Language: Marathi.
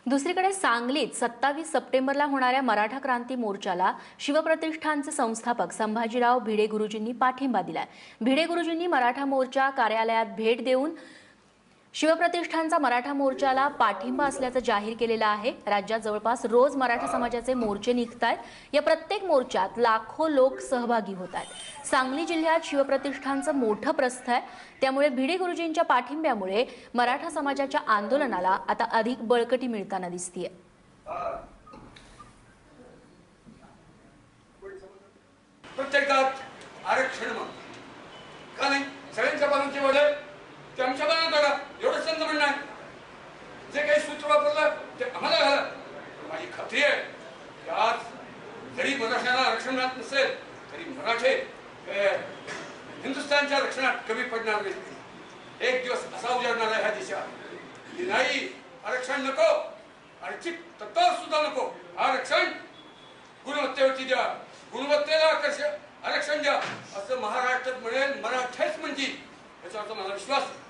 दुसरीकडे सांगलीत 27 सप्टेंबरला होणाऱ्या मराठा क्रांती मोर्चाला शिवप्रतिष्ठानचे संस्थापक संभाजीराव भिडे गुरुजींनी पाठिंबा दिलाय। भिडे गुरुजींनी मराठा मोर्चा कार्यालयात भेट देऊन शिवप्रतिष्ठानचा मराठा मोर्चाला पाठिंबा असल्याचं जाहीर केलेलं आहे। राज्यात जवळपास रोज मराठा समाजाचे मोर्चे निघतायत। या प्रत्येक मोर्चात लाखो लोक सहभागी होत आहेत। सांगली जिल्ह्यात शिवप्रतिष्ठानचं मोठं प्रस्थ आहे, त्यामुळे भिडे गुरुजींच्या पाठिंब्यामुळे मराठा समाजाच्या आंदोलनाला आता अधिक बळकटी मिळताना दिसतेय। प्रत्येकात आरक्षण का नाही, सगळ्यांच्या बाजूचे वडे ते आमच्या बाजूने काढा, एवढंच त्यांचं म्हणणं आहे। जे काही सूत्र वापरलं ते आम्हाला घाला। माझी खात्री आहे की आज जरी मराठ्याला आरक्षण मिळत नसेल तरी मराठे हिंदुस्थानच्या रक्षणात कमी पडणार नाही। एक दिवस असा उजाडणार आहे ह्या देशात की नाही, आरक्षण नको, आरक्षित तत्वावर सुद्धा नको, आरक्षण गुणवत्तेवरती द्या, गुणवत्तेला आरक्षण द्या असं महाराष्ट्रात म्हणेल मराठेच म्हणतील, याचा मला विश्वास आहे।